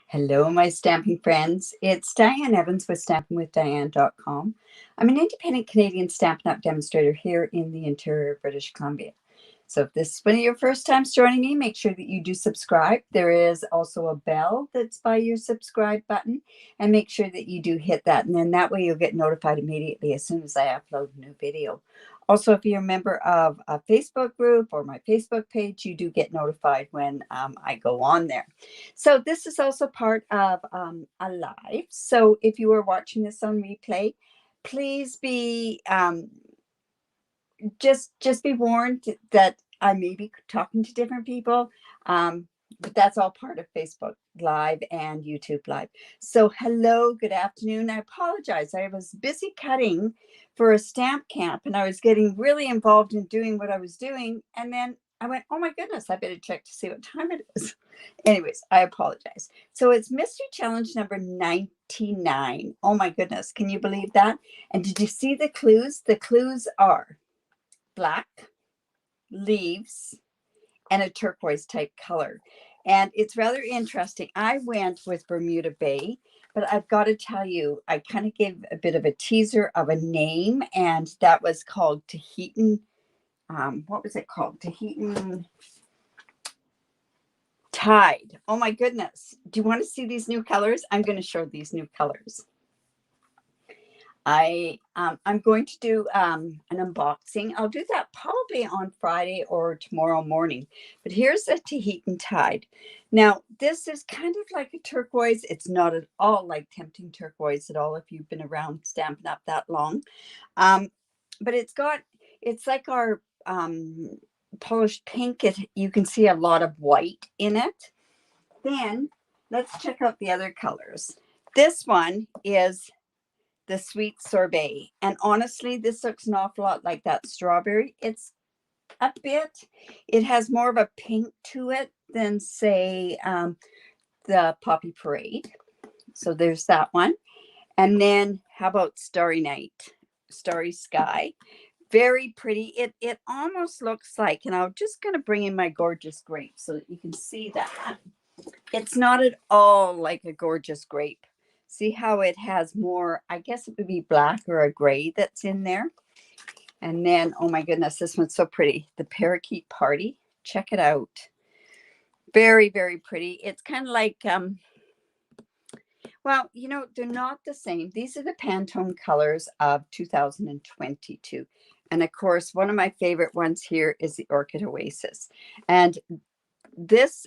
Hello, my stamping friends. It's Diane Evans with stampingwithdiane.com. I'm an independent Canadian Stampin' Up demonstrator here in the interior of British Columbia. So if this is one of your first times joining me, make sure that you do subscribe. There is also a bell that's by your subscribe button, and make sure that you do hit that. And then that way you'll get notified immediately as soon as I upload a new video. Also, if you're a member of a Facebook group or my Facebook page, you do get notified when I go on there. So this is also part of a live. So if you are watching this on replay, please be just be warned that I may be talking to different people, but that's all part of Facebook Live and YouTube Live. So hello, good afternoon. I apologize. I was busy cutting for a stamp camp, and I was getting really involved in doing what I was doing, and then I went, oh my goodness, I better check to see what time it is. Anyways, I apologize. So it's mystery challenge number 99. Oh my goodness, can you believe that? And did you see the clues? The clues are black, leaves, and a turquoise type color. And it's rather interesting. I went with Bermuda Bay, but I've got to tell you, I kind of gave a bit of a teaser of a name, and that was called Tahitian. What was it called? Tahitian Tide. Oh my goodness. Do you want to see these new colors? I'm going to show these new colors. I'm going to do an unboxing. I'll do that probably on Friday or tomorrow morning. But here's a Tahitian Tide. Now, this is kind of like a turquoise. It's not at all like tempting turquoise at all if you've been around Stampin' Up that long. But it's like our polished pink. You can see a lot of white in it. Then let's check out the other colors. This one is the sweet sorbet. And honestly, this looks an awful lot like that strawberry. It's a bit, it has more of a pink to it than, say, the Poppy Parade. So there's that one. And then how about Starry Night, Starry Sky? Very pretty. It almost looks like, and I'm just going to bring in my gorgeous grape so that you can see that. It's not at all like a gorgeous grape. See how it has more, I guess it would be black or a gray that's in there. And then, oh my goodness, this one's so pretty. The Parakeet Party. Check it out. Very, very pretty. It's kind of like, well, you know, they're not the same. These are the Pantone colors of 2022. And of course, one of my favorite ones here is the Orchid Oasis. And this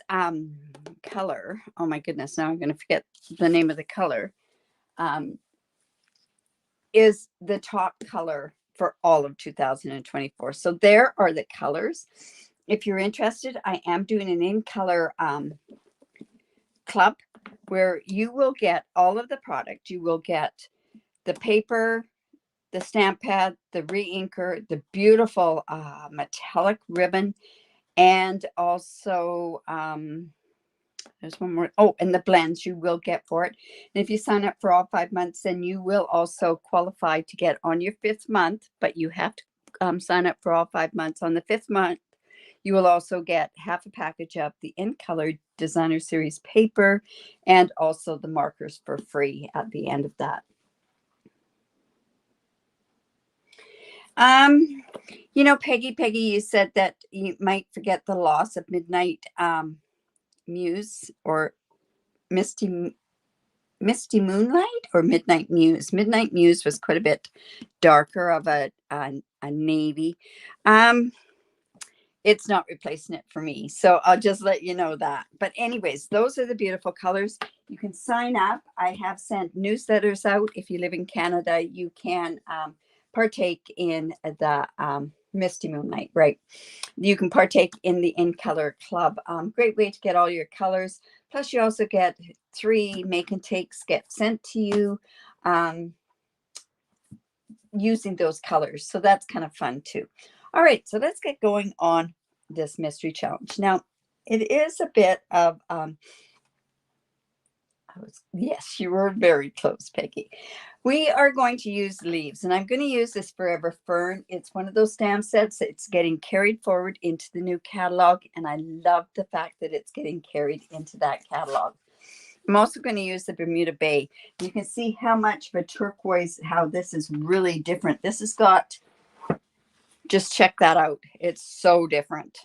color, oh my goodness, now I'm going to forget the name of the color, is the top color for all of 2024. So there are the colors. If you're interested, I am doing an in-color club where you will get all of the product. You will get the paper, the stamp pad, the re-inker, the beautiful metallic ribbon, and also there's one more. Oh, and the blends you will get for it. And if you sign up for all 5 months, then you will also qualify to get on your 5th month, but you have to sign up for all 5 months. On the 5th month, you will also get half a package of the In Color Designer Series paper and also the markers for free at the end of that. You know, Peggy, you said that you might forget the loss of Midnight Muse or Misty Moonlight or Midnight Muse. Midnight Muse was quite a bit darker of a navy. It's not replacing it for me, so I'll just let you know that. But anyways, those are the beautiful colors. You can sign up. I have sent newsletters out. If you live in Canada, you can partake in the Misty Moonlight, right? You can partake in the In Color Club. Great way to get all your colors. Plus, you also get 3 make and takes get sent to you using those colors. So that's kind of fun too. All right, so let's get going on this mystery challenge. Now, it is a bit of, yes, you were very close, Peggy. We are going to use leaves, and I'm going to use this Forever Fern. It's one of those stamp sets that's getting carried forward into the new catalog, and I love the fact that it's getting carried into that catalog. I'm also going to use the Bermuda Bay. You can see how much of a turquoise, how this is really different. This has got, just check that out. It's so different.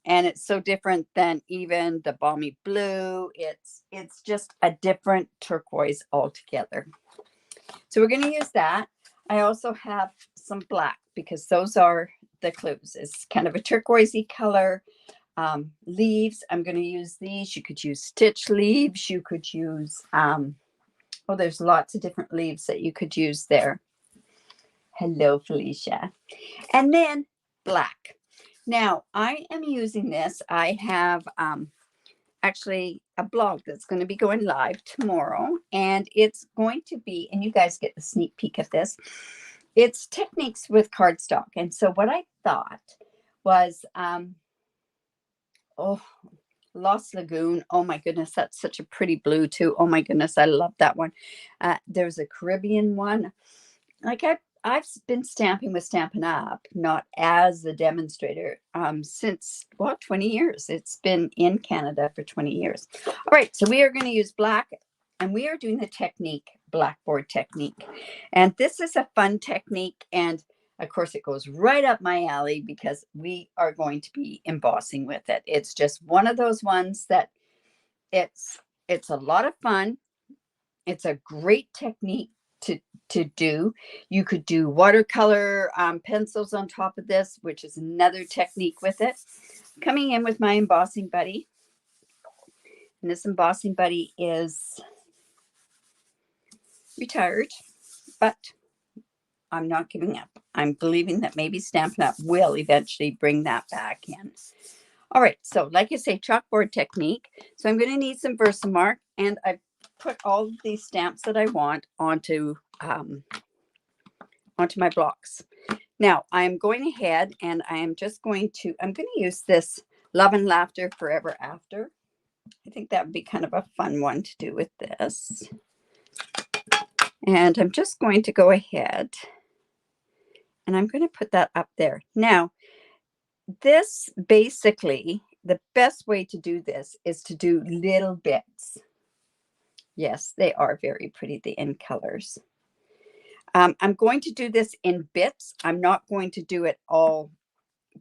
And it's so different than even the balmy blue. It's just a different turquoise altogether. So we're going to use that. I also have some black because those are the clues. It's kind of a turquoisey color. Leaves, I'm going to use these. You could use stitch leaves. You could use, oh, there's lots of different leaves that you could use there. Hello, Felicia. And then black. Now, I am using this. I have actually a blog that's going to be going live tomorrow. And it's going to be, and you guys get the sneak peek of this, it's techniques with cardstock. And so what I thought was, oh, Lost Lagoon. Oh my goodness, that's such a pretty blue too. Oh my goodness, I love that one. There's a Caribbean one. Like I've been stamping with Stampin' Up, not as a demonstrator, since, well, 20 years. It's been in Canada for 20 years. All right, so we are going to use black, and we are doing the technique, blackboard technique. And this is a fun technique, and of course, it goes right up my alley because we are going to be embossing with it. It's just one of those ones that it's a lot of fun. It's a great technique to do. You could do watercolor pencils on top of this, which is another technique with it. Coming in with my embossing buddy. And this embossing buddy is retired, but I'm not giving up. I'm believing that maybe Stampin' Up will eventually bring that back in. All right, so like I say, chalkboard technique. So I'm going to need some Versamark, and I've put all of these stamps that I want onto my blocks. Now I'm going ahead and I'm going to use this Love and Laughter Forever After. I think that would be kind of a fun one to do with this. And I'm just going to go ahead and I'm going to put that up there. Now, this basically, the best way to do this is to do little bits. Yes, they are very pretty, the end colors. I'm going to do this in bits. I'm not going to do it all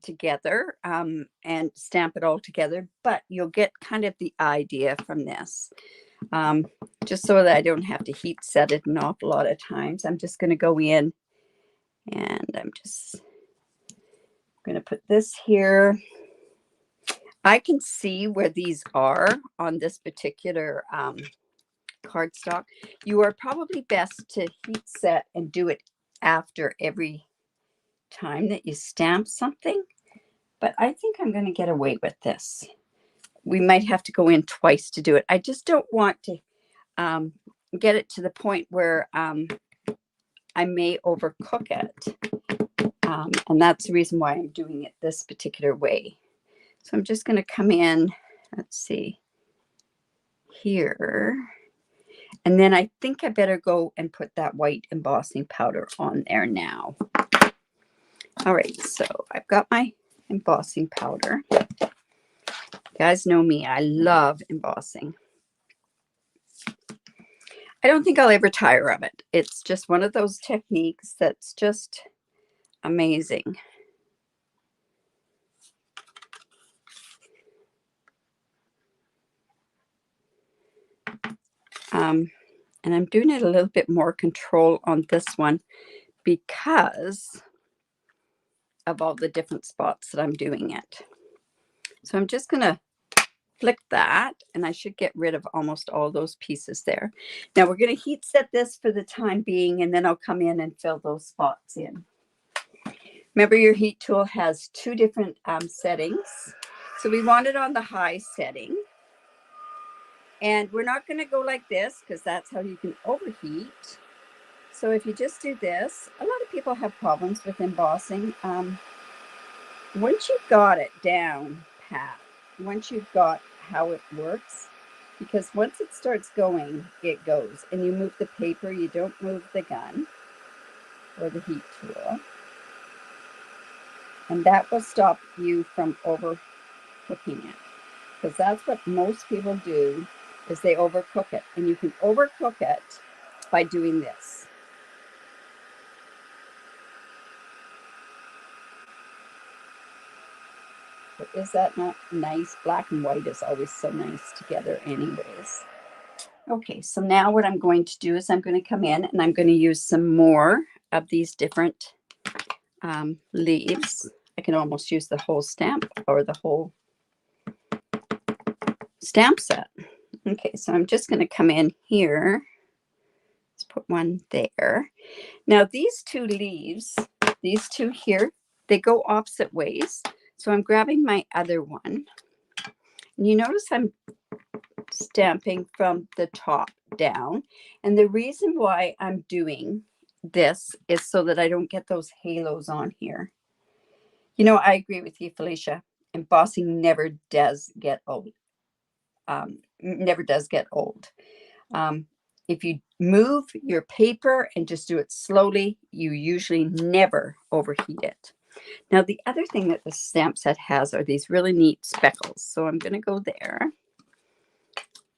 together and stamp it all together, but you'll get kind of the idea from this. Just so that I don't have to heat set it an awful lot of times. I'm just going to go in and I'm just going to put this here. I can see where these are on this particular cardstock. You are probably best to heat set and do it after every time that you stamp something, but I think I'm going to get away with this. We might have to go in twice to do it. I just don't want to get it to the point where I may overcook it. And that's the reason why I'm doing it this particular way. So I'm just going to come in, let's see, here. And then I think I better go and put that white embossing powder on there now. All right, so I've got my embossing powder. You guys know me, I love embossing. I don't think I'll ever tire of it. It's just one of those techniques that's just amazing. And I'm doing it a little bit more control on this one because of all the different spots that I'm doing it. So I'm just going to flick that, and I should get rid of almost all those pieces there. Now we're going to heat set this for the time being, and then I'll come in and fill those spots in. Remember, your heat tool has two different settings. So we want it on the high setting. And we're not going to go like this because that's how you can overheat. So if you just do this, a lot of people have problems with embossing. Once you've got it down pat, once you've got how it works, because once it starts going, it goes. And you move the paper, you don't move the gun or the heat tool. And that will stop you from overcooking it. Because that's what most people do is they overcook it. And you can overcook it by doing this. But is that not nice? Black and white is always so nice together anyways. Okay, so now what I'm going to do is I'm going to come in and I'm going to use some more of these different leaves. I can almost use the whole stamp or the whole stamp set. Okay, so I'm just going to come in here. Let's put one there. Now these two leaves, these two here, they go opposite ways. So I'm grabbing my other one. And you notice I'm stamping from the top down. And the reason why I'm doing this is so that I don't get those halos on here. You know, I agree with you, Felicia. Embossing never does get old. Never does get old. If you move your paper and just do it slowly, you usually never overheat it. Now, the other thing that the stamp set has are these really neat speckles. So I'm going to go there.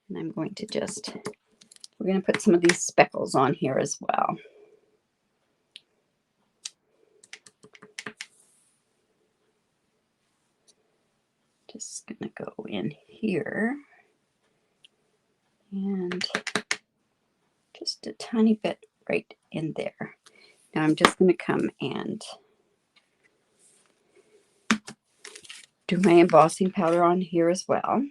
And I'm going to just, we're going to put some of these speckles on here as well. Just going to go in here. And just a tiny bit right in there. Now I'm just going to come and do my embossing powder on here as well.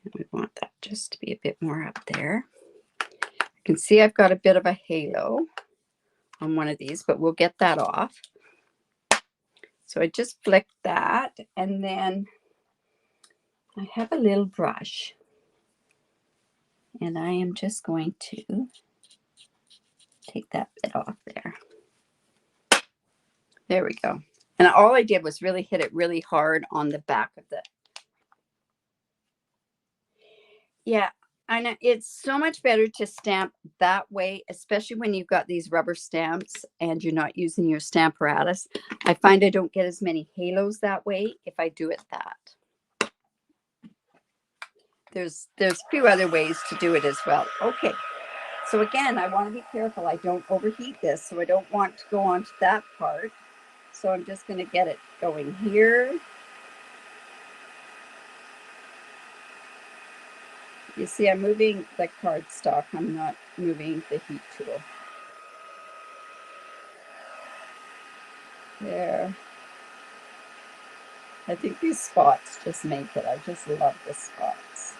And we want that just to be a bit more up there. You can see I've got a bit of a halo on one of these, but we'll get that off. So I just flick that, and then I have a little brush, and I am just going to take that bit off there. There we go. And all I did was really hit it really hard on the back of the. Yeah, I know it's so much better to stamp that way, especially when you've got these rubber stamps and you're not using your Stamparatus. I find I don't get as many halos that way if I do it that. There's a few other ways to do it as well. Okay, so again, I want to be careful. I don't overheat this, so I don't want to go on to that part. So I'm just going to get it going here. You see, I'm moving the cardstock. I'm not moving the heat tool. There. I think these spots just make it. I just love the spots.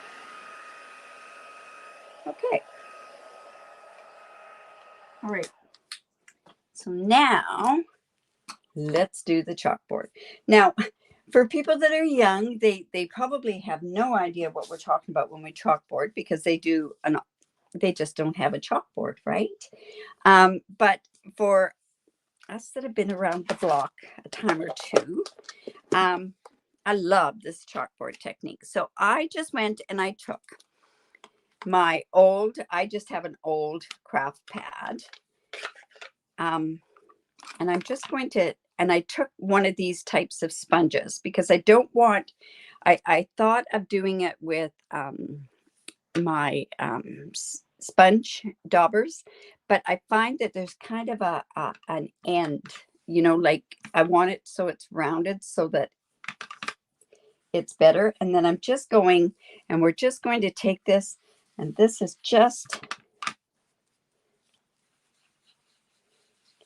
Okay. All right. So now let's do the chalkboard. Now, for people that are young, they probably have no idea what we're talking about when we chalkboard, because they just don't have a chalkboard, right? But for us that have been around the block a time or two, I love this chalkboard technique. So I just went and I took my old, I just have an old craft pad. And I'm just going to, and I took one of these types of sponges because I don't want, I thought of doing it with my sponge daubers, but I find that there's kind of an end, you know, like I want it so it's rounded so that it's better. And then I'm just going, and we're just going to take this, and this is just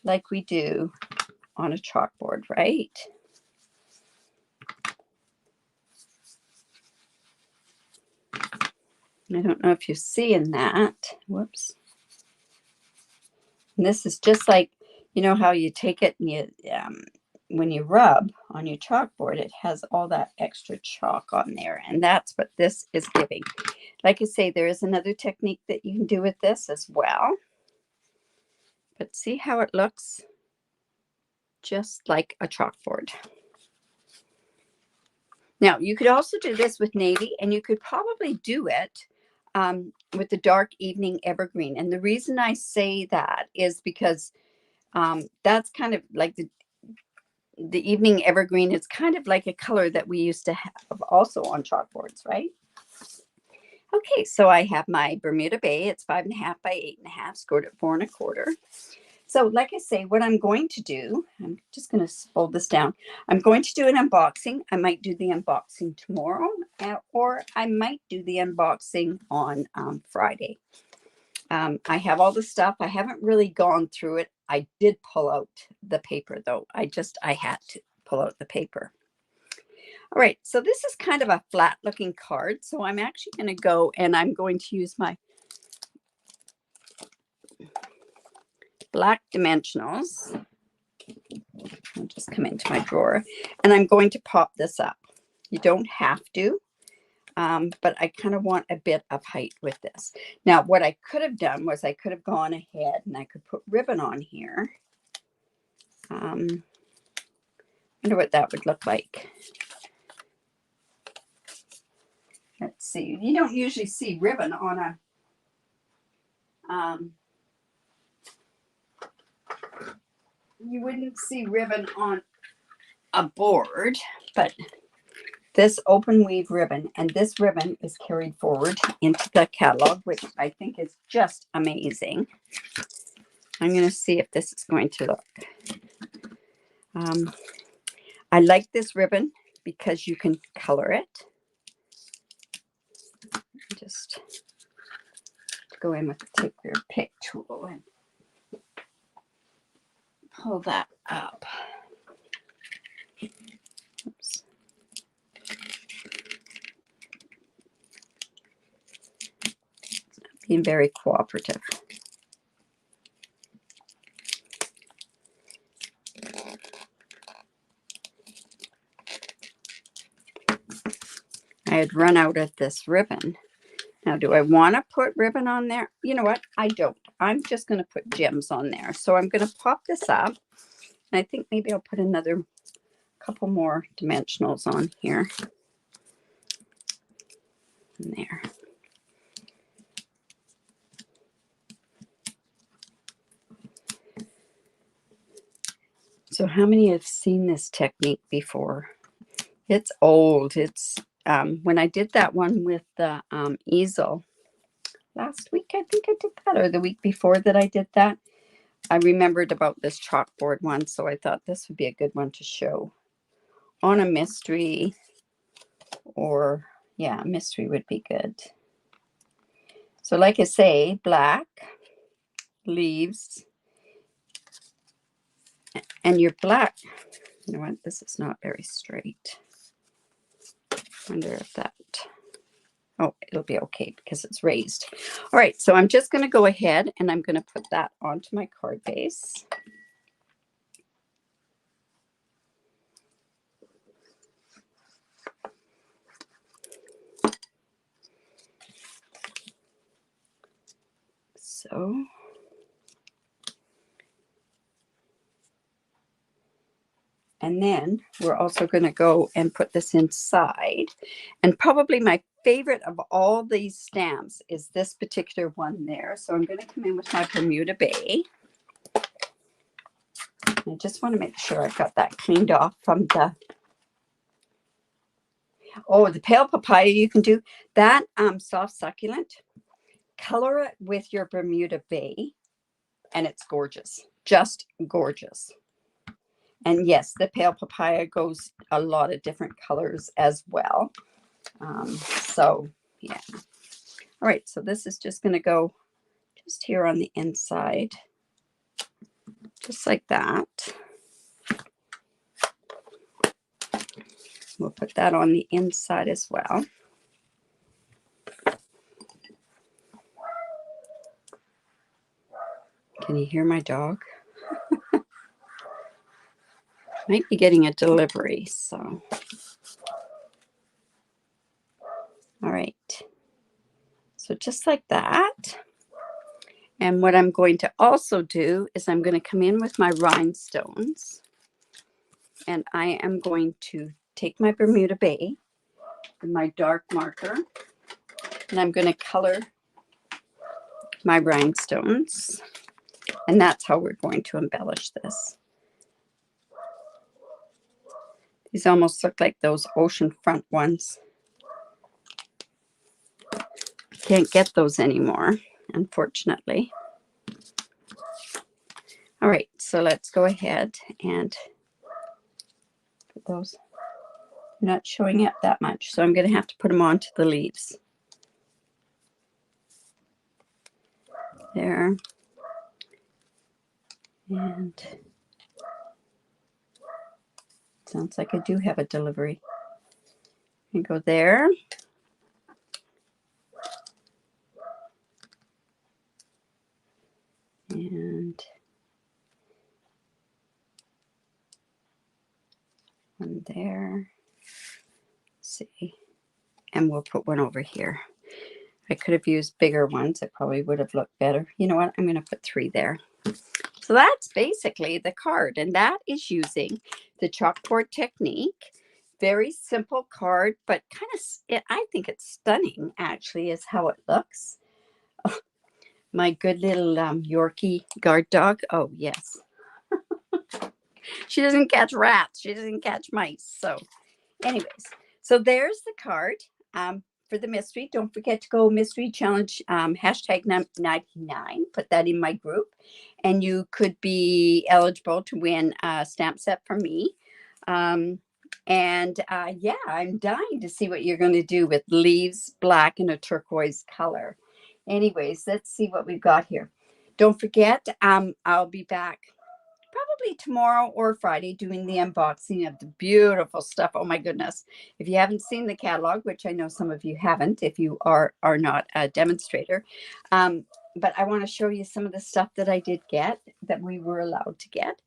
like we do on a chalkboard, right? I don't know if you're seeing that. Whoops. And this is just like, you know how you take it and you, when you rub on your chalkboard, it has all that extra chalk on there. And that's what this is giving. Like I say, there is another technique that you can do with this as well. But see how it looks? Just like a chalkboard. Now, you could also do this with navy, and you could probably do it with the dark evening evergreen. And the reason I say that is because that's kind of like the evening evergreen is kind of like a color that we used to have also on chalkboards, right? Okay, so I have my Bermuda Bay. It's 5.5 by 8.5, scored at 4 1/4. So like I say, what I'm going to do, I'm just going to fold this down. I'm going to do an unboxing. I might do the unboxing tomorrow, or I might do the unboxing on Friday. I have all the stuff. I haven't really gone through it. I did pull out the paper though. I had to pull out the paper. All right, so this is kind of a flat looking card. So I'm actually going to go and I'm going to use my black dimensionals. I'll just come into my drawer and I'm going to pop this up. You don't have to, but I kind of want a bit of height with this. Now, what I could have done was I could have gone ahead and I could put ribbon on here. I wonder what that would look like. Let's see. You don't usually see ribbon on a you wouldn't see ribbon on a board, but this open weave ribbon, and this ribbon is carried forward into the catalog, which I think is just amazing. I'm going to see if this is going to look. I like this ribbon because you can color it. Just go in with the take your pick tool and pull that up. Oops. Being very cooperative. I had run out of this ribbon. Now, do I want to put ribbon on there? You know what? I don't. I'm just going to put gems on there. So I'm going to pop this up. And I think maybe I'll put another couple more dimensionals on here. And there. So how many have seen this technique before? It's old. It's when I did that one with the easel last week, I think I did that, or the week before that I did that. I remembered about this chalkboard one, so I thought this would be a good one to show on a mystery, or yeah, mystery would be good. So like I say, black leaves, and your black, you know what, this is not very straight. I wonder if that, oh, it'll be okay because it's raised. All right, so I'm just going to go ahead and I'm going to put that onto my card base. So and then we're also going to go and put this inside. And probably my favorite of all these stamps is this particular one there. So I'm going to come in with my Bermuda Bay. I just want to make sure I've got that cleaned off from the, oh, the pale papaya. You can do that soft succulent. Color it with your Bermuda Bay and it's gorgeous. Just gorgeous. And yes, the pale papaya goes a lot of different colors as well. So yeah. All right, so this is just going to go just here on the inside, just like that. We'll put that on the inside as well. Can you hear my dog? Might be getting a delivery, so. All right. So just like that. And what I'm going to also do is I'm going to come in with my rhinestones. And I am going to take my Bermuda Bay and my dark marker. And I'm going to color my rhinestones. And that's how we're going to embellish this. These almost look like those oceanfront ones. Can't get those anymore, unfortunately. All right, so let's go ahead and put those. I'm not showing up that much, so I'm going to have to put them onto the leaves. There. And sounds like I do have a delivery. And go there. And one there. Let's see. And we'll put one over here. I could have used bigger ones. It probably would have looked better. You know what? I'm going to put 3 there. So that's basically the card. And that is using the chalkboard technique. Very simple card, but kind of, I think it's stunning, actually, is how it looks. Oh, my good little Yorkie guard dog. Oh, yes. She doesn't catch rats. She doesn't catch mice. So anyways, so there's the card for the mystery. Don't forget to go mystery challenge hashtag 99. Put that in my group. And you could be eligible to win a stamp set from me. Yeah, I'm dying to see what you're going to do with leaves, black, and a turquoise color. Anyways, let's see what we've got here. Don't forget, I'll be back probably tomorrow or Friday doing the unboxing of the beautiful stuff. Oh my goodness. If you haven't seen the catalog, which I know some of you haven't, if you are not a demonstrator, but I want to show you some of the stuff that I did get, that we were allowed to get.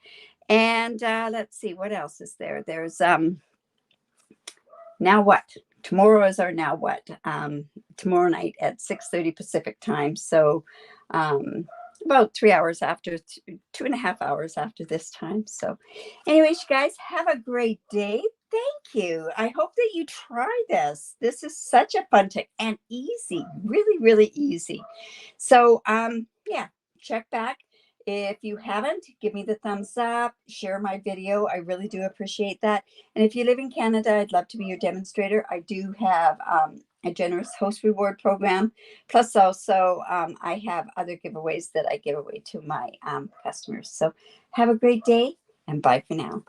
And let's see, what else is there? There's Now What? Tomorrow is our Now What? Tomorrow night at 6:30 Pacific time. So about 3 hours after, 2.5 hours after this time. So anyways, you guys have a great day. Thank you. I hope that you try this. This is such a fun tip and easy, really, really easy. So yeah, check back. If you haven't, give me the thumbs up, share my video. I really do appreciate that. And if you live in Canada, I'd love to be your demonstrator. I do have a generous host reward program. Plus also I have other giveaways that I give away to my customers. So have a great day and bye for now.